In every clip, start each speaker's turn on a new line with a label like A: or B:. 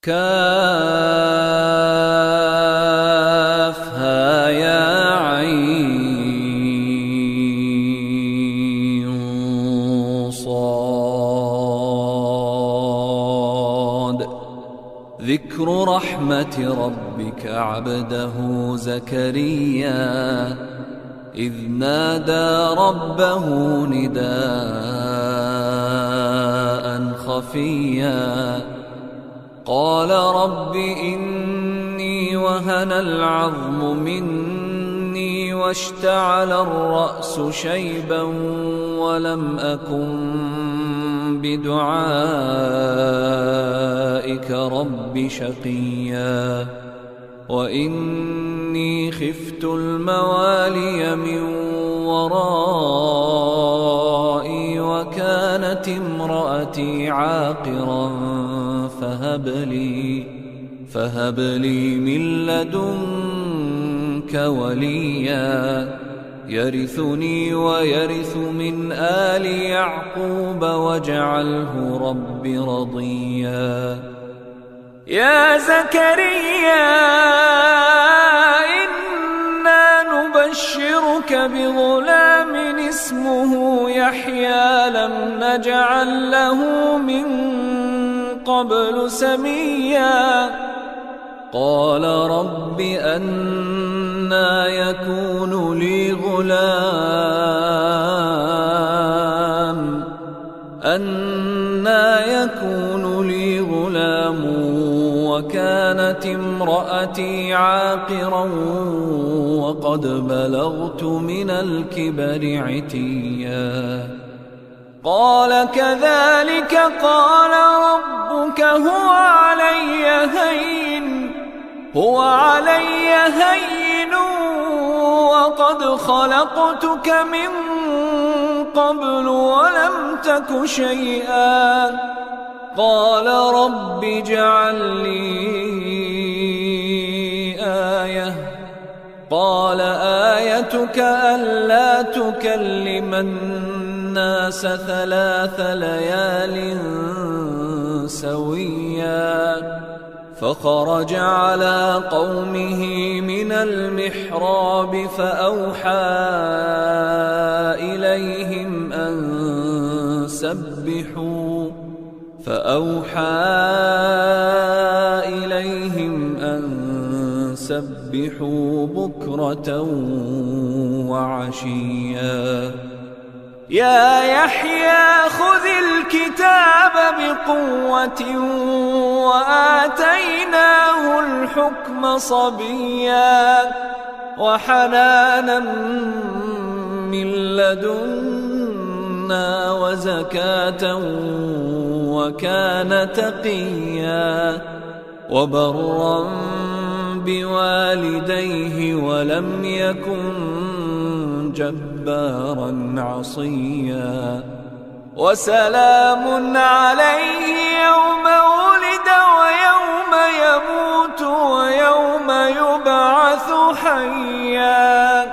A: كافها ذكر رحمة ربك عبده زكريا إذ نادى ربه نداء خفيا قال رب إني وهن العظم مني واشتعل الرأس شيبا ولم أكن بدعائك رب شقيا وإني خفت الموالي من ورائي وكانت امرأتي عاقرا فهب لي من لدنك وليا يرثني ويرث من آل يعقوب واجعله رب رضيا يا زكريا إنا نبشرك بغلام اسمه يحيى لم نجعل له من قبل سميا قال رب أنى يكون لي غلام وكانت امرأتي عاقرا وقد بلغت من الكبر عتيا قال كذلك قال ربك هو علي هين وقد خلقتك من قبل ولم تك شيئا قال رب اجعل لي آية قال آيتك ألا تكلم الناس 3 ليال سويا فخرج على قومه من المحراب فأوحى إليهم أن سبحوا بكرة وعشيا يا يحيى خذ الكتاب بقوة وآتيناه الحكم صبيا وحنانا من لدنا وزكاة وكان تقيا وبرا بوالديه ولم يكن جبارا عصيا وسلام عليه يوم ولد ويوم يموت ويوم يبعث حيا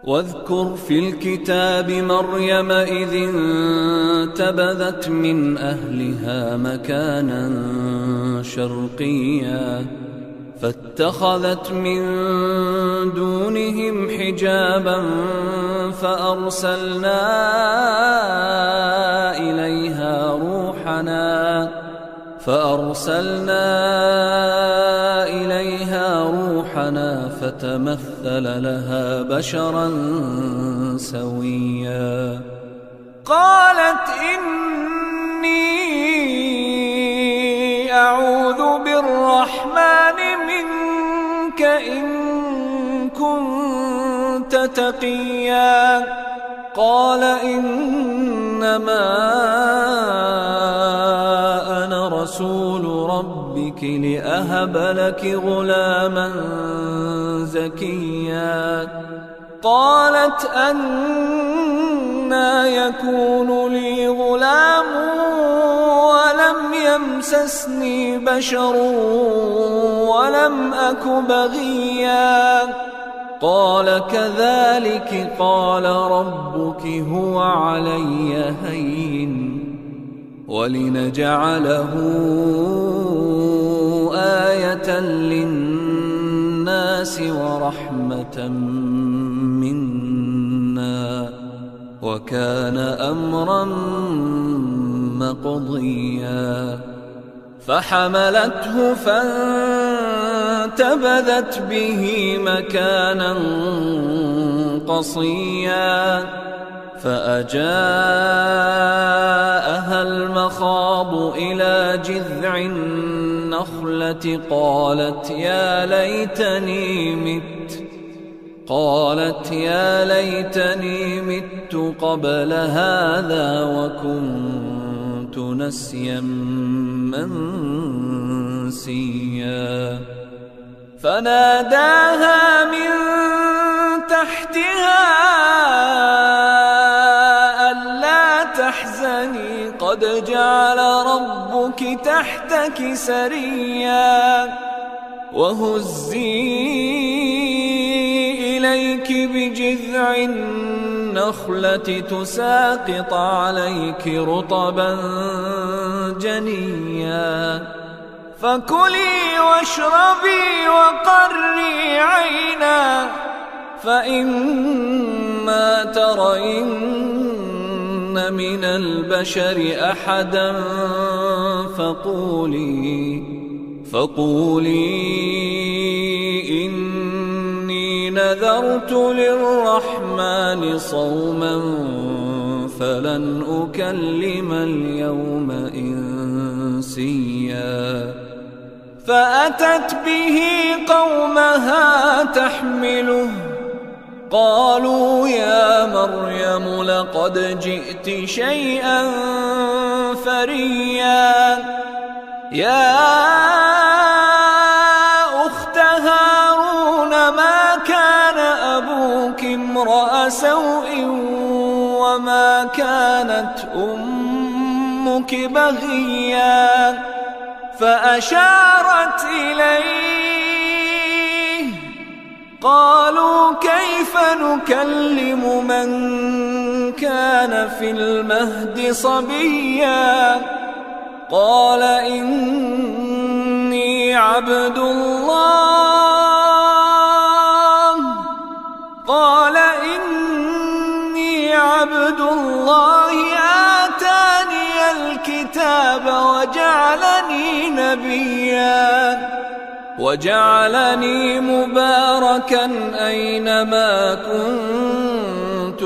A: واذكر في الكتاب مريم إذ انتبذت من أهلها مكانا شرقيا فاتخذت من دونهم حجابا فأرسلنا إليها روحنا فتمثل لها بشرا سويا قالت إني أعوذ بالرحمن منك إن كنت تقيا قال إنما أنا رسول ربك لأهب لك غلاما زكيا قالت أنى يكون لي غلام ولم يمسسني بشر ولم أك بغيا قال كذلك قال ربك هو علي هين ولنجعله الناس ورحمة منا وكان أمرا مقضيا فحملته فانتبذت به مكانا قصيا فأجاءها المخاض إلى جذع النخلة قالت يا ليتني مت قبل هذا وكنت نسيا منسيا فناداها من تحتها ألا تحزني قد جعل ربك تحتك سريا وهزي إليك بجذع النخلة تساقط عليك رطبا جنيا فكلي واشربي وقري عينا فإما ترين من البشر أحدا فقولي إني نذرت للرحمن صوما فلن أكلم اليوم إنسيا فأتت به قومها تحمله قالوا يا مريم لقد جئت شيئا فريا يا أخت هارون ما كان أبوك امرأ سوء وما كانت أمك بغيا فأشارت إليه قالوا كيف نكلم من كان في المهد صبيا قال إني عبد الله آتاني الكتاب وجعلني مباركا أينما كنت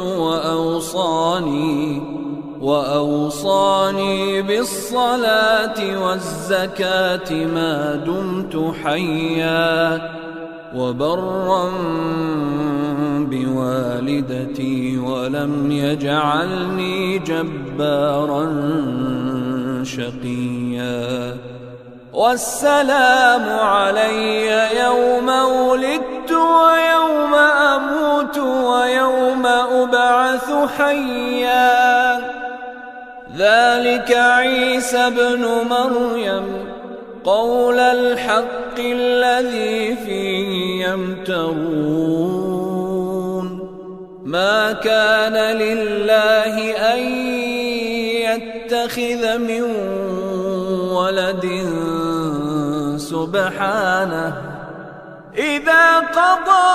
A: وأوصاني بالصلاة والزكاة ما دمت حيا وبرا بوالدتي ولم يجعلني جبارا شقيا والسلام علي يوم ولدت ويوم أموت ويوم أبعث حيا ذلك عيسى ابن مريم قول الحق الذي فيه يمترون ما كان لله أن يتخذ من ولد سبحانه إذا قضى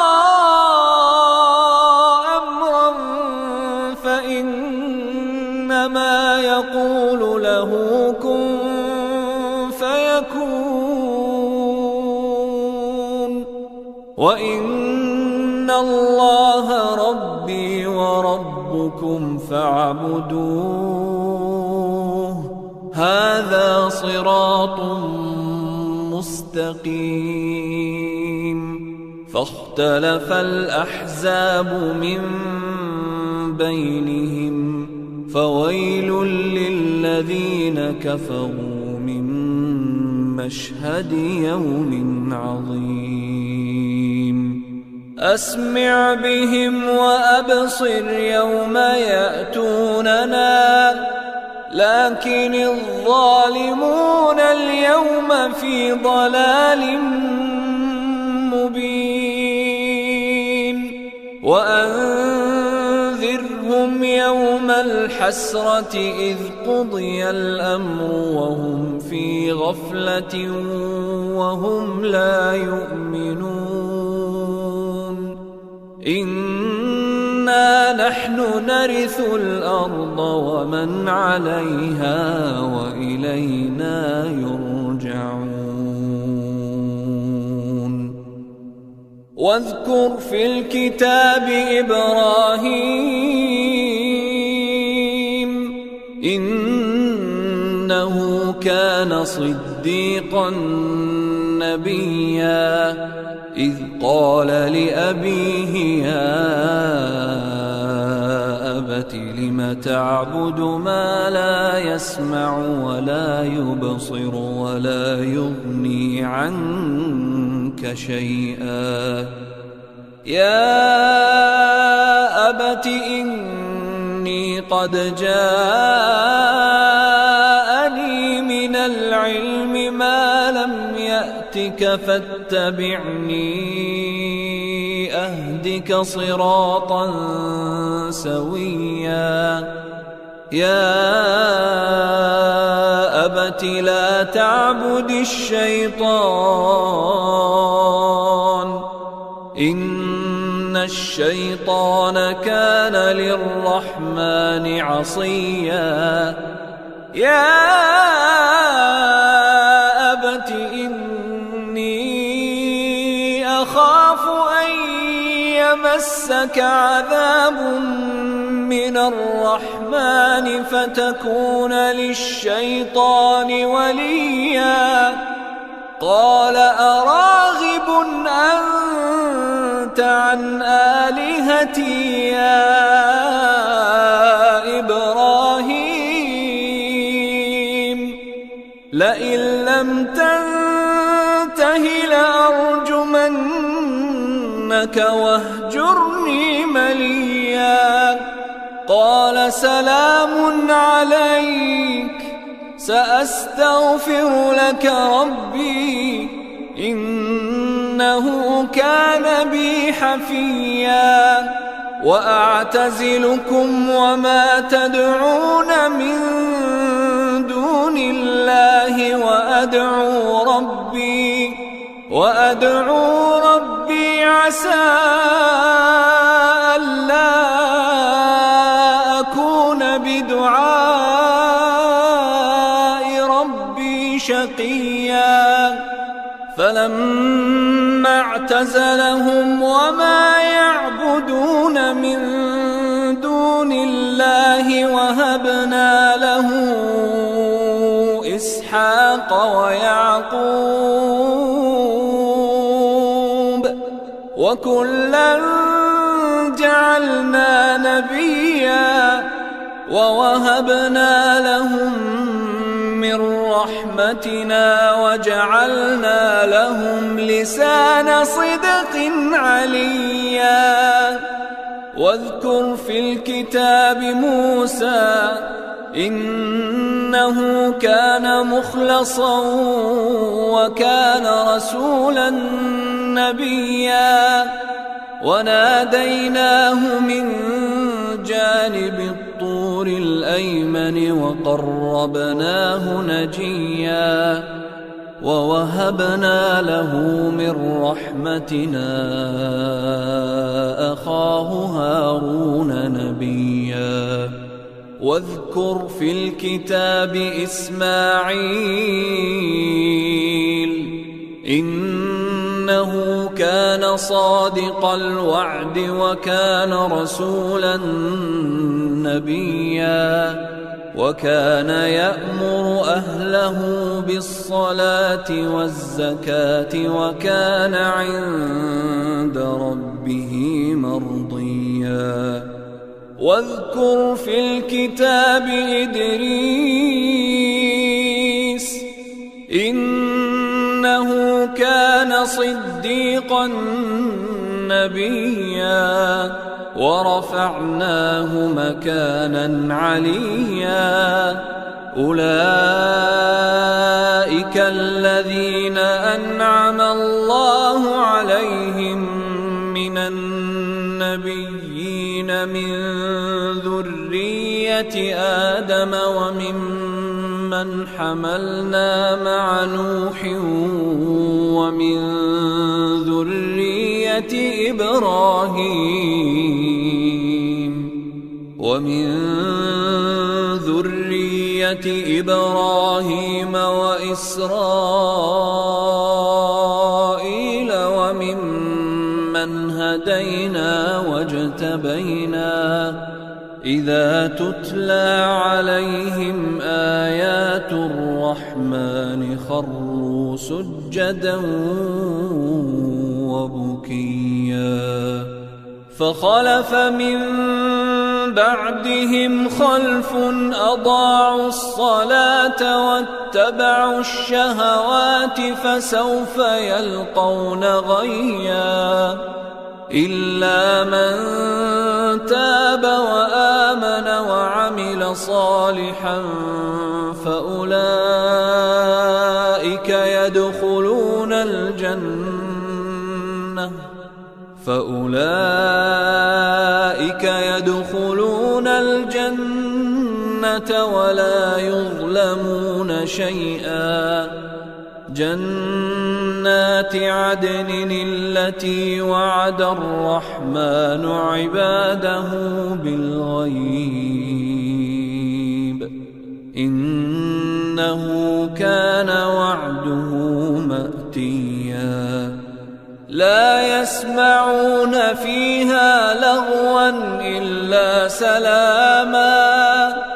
A: أمرا فإنما يقول له كن فيكون وإن الله ربي وربكم فاعبدوه هذا صراط مستقيم فاختلف الأحزاب من بينهم فويل للذين كفروا من مشهد يوم عظيم أسمع بهم وأبصر يوم يأتوننا لكن الظالمون اليوم في ضلال مبين وأنذرهم يوم الحسرة إذ قضي الأمر وهم في غفلة وهم لا يؤمنون إنا نحن نرث الأرض ومن عليها وإلينا يرجعون واذكر في الكتاب إبراهيم إنه كان صديقا نبيا إذ قال لأبيه يا أبت لم تعبد ما لا يسمع ولا يبصر ولا يغني عنك شيئا يا أبت إني قد جاءني من العلم ما لم يأتك فاتبعني أهدك صراطا سويا يا أبت لا تعبد الشيطان إن الشيطان كان للرحمن عصيا يا أبت إني أخاف أن يمسك عذاب من الرحمن فتكون للشيطان وليا قال أراغب أنت عن آلهتي يا إبراهيم لئن لم تنته لأرجمنك واهجرني مليا قال سلام عليك سأستغفر لك ربي إنه كان بي حفيا وأعتزلكم وما تدعون من دون الله وأدعو ربي عسى ألا أكون بدعاء ربي شقيا فلما اعتزلهم وما يعبدون من دون الله وهبنا له إسحاق ويعقوب وكلا جعلنا نبيا ووهبنا لهم من رحمتنا وجعلنا لهم لسان صدق عليا واذكر في الكتاب موسى إنه كان مخلصا وكان رسولا نبيا وناديناه من جانب الطور الأيمن وقربناه نجيا ووهبنا له من رحمتنا أخاه هارون نبيا واذكر في الكتاب إسماعيل إنه كان صادق الوعد وكان رسولا نبيا وكان يأمر أهله بالصلاة والزكاة وكان عند ربه مرضيا واذكر في الكتاب إدريس إنه كان صديقا نبيا ورفعناه مكانا عليا أولئك الذين أنعم الله عليهم من النبيين من ذرية آدم وممن حملنا مع نوح ومن ذرية إبراهيم ومن ذرية إبراهيم وإسرائيل وممن هدينا واجتبينا إذا تتلى عليهم آيات الرحمن خروا سجدا وبكيا فخلف من بعدهم خلف أضاعوا الصلاة واتبعوا الشهوات فسوف يلقون غيا إلا من تاب وآمن وعمل صالحا فأولئك يدخلون الجنة ولا يظلمون شيئا جنات عدن التي وعد الرحمن عباده بالغيب إنه كان وعده مأتيا لا يسمعون فيها لغوا إلا سلاما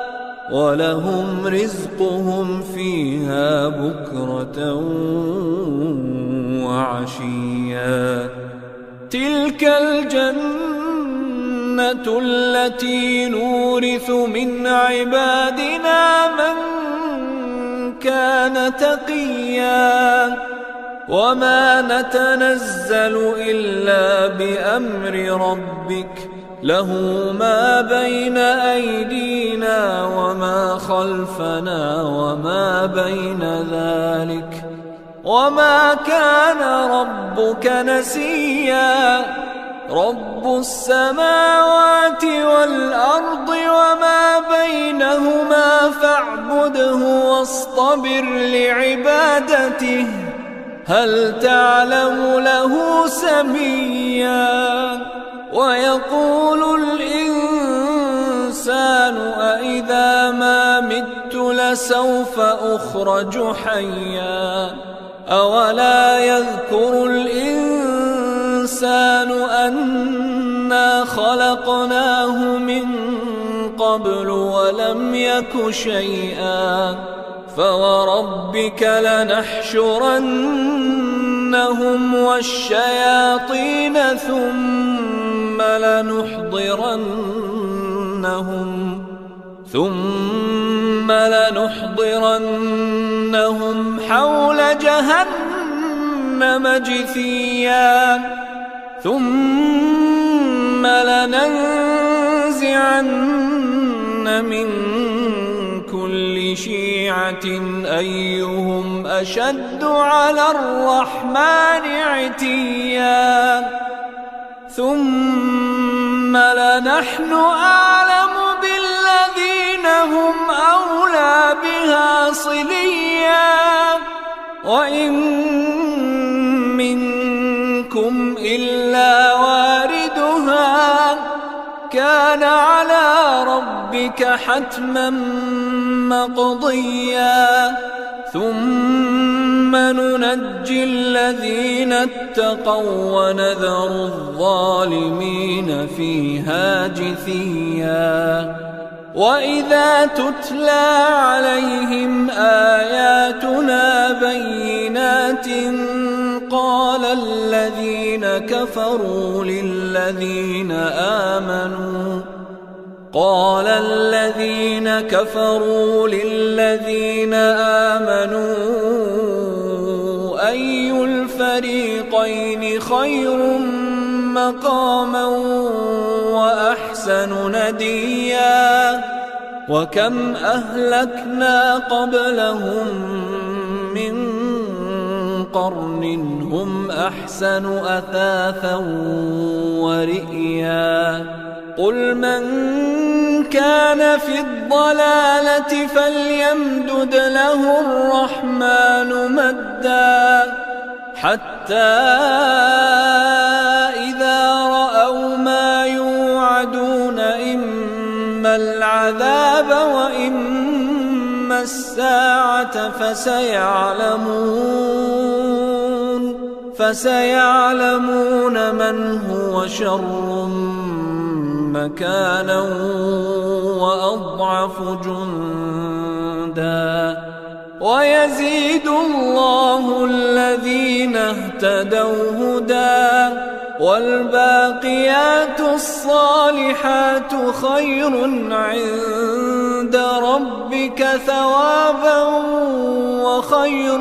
A: ولهم رزقهم فيها بكرة وعشيا تلك الجنة التي نورث من عبادنا من كان تقيا وما نتنزل إلا بأمر ربك له ما بين أيدينا وما خلفنا وما بين ذلك وما كان ربك نسيا رب السماوات والأرض وما بينهما فاعبده واصطبر لعبادته هل تعلم له سميا ويقول الإنسان أإذا ما مت لسوف أخرج حيا أولا يذكر الإنسان أنا خلقناه من قبل ولم يك شيئا فوربك لنحشرنهم والشياطين ثم لنحضرنهم حول جهنم جثيا ثم لننزعن من كل شيعة أيهم أشد على الرحمن عتيا ثم لنحن أعلم بالذين هم أولى بها صليا وإن منكم إلا واردها كان على ربك حتما مقضيا ثم ننجي الذين اتقوا ونذر الظالمين فيها جثيا وإذا تتلى عليهم آياتنا بينات قال الذين كفروا للذين آمنوا أي الفريقين خير مقاما وأحسن نديا وكم أهلكنا قبلهم من قرن هم أحسن أثاثا ورئيا قل من كان في الضلالة فليمدد له الرحمن مدا حتى الكتاب وإما الساعة فسيعلمون من هو شر مكانا وأضعف جندا ويزيد الله الذين اهتدوا هدى والباقيات الصالحات خير عند ربك ثوابا وخير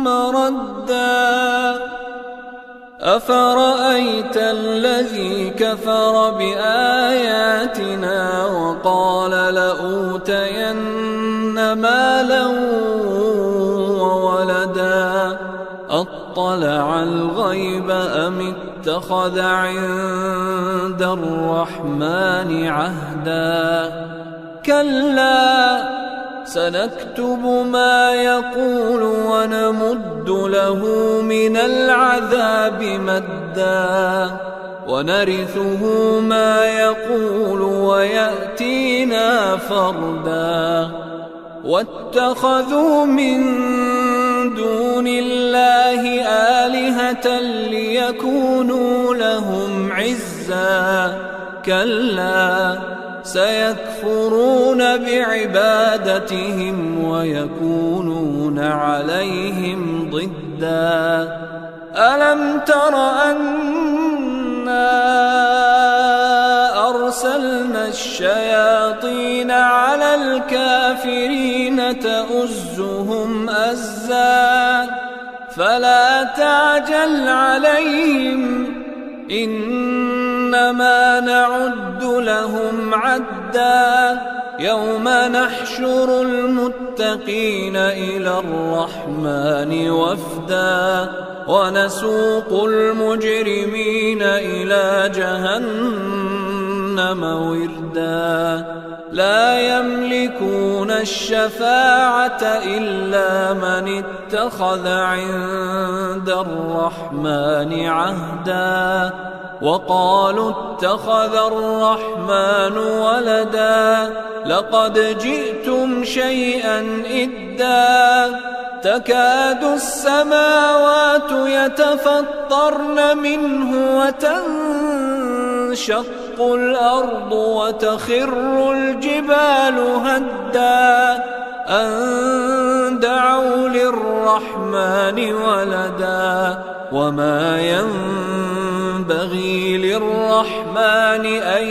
A: مردا أفرأيت الذي كفر بآياتنا وقال لأوتين مالا وولدا أطلع الغيب أم اتخذ عند الرحمن عهدا كلا سنكتب ما يقول ونمد له من العذاب مدا ونرثه ما يقول ويأتينا فردا واتخذوا من دون الله آلهة ليكونوا لهم عزا كلا سيكفرون بعبادتهم ويكونون عليهم ضدا ألم تر أنا أرسلنا الشياطين على الكافرين تؤزهم أزا فلا تعجل عليهم إنما نعد لهم عدا يوم نحشر المتقين إلى الرحمن وفدا ونسوق المجرمين إلى جهنم وردا لا يملكون الشفاعة إلا من اتخذ عند الرحمن عهدا وقالوا اتخذ الرحمن ولدا لقد جئتم شيئا إدا تكاد السماوات يتفطرن منه وتنشق الأرض وتخر الجبال هدا أن دعوا للرحمن ولدا وما ينبغي للرحمن أن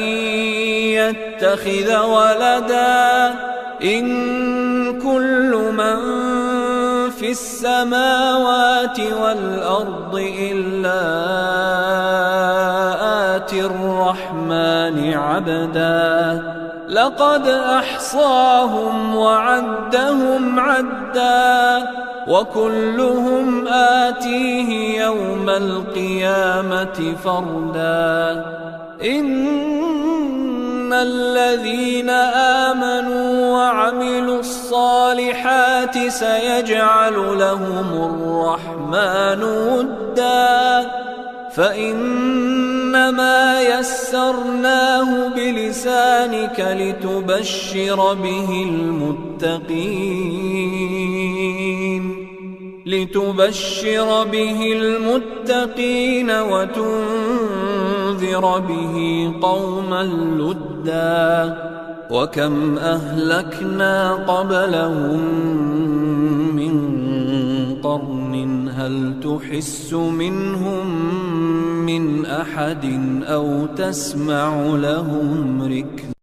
A: يتخذ ولدا إن كل من في السماوات والأرض إلا آتي الرحمن عبدا لقد أحصاهم وعدهم عدا وكلهم آتيه يوم القيامة فردا إن الذين آمنوا وعملوا الصالحات سيجعل لهم الرحمن ودا فإنما يسرناه بلسانك لتبشر به المتقين وتنذر به قوما لدا وكم أهلكنا قبلهم من قرن هل تحس منهم من أحد أو تسمع لهم ركزا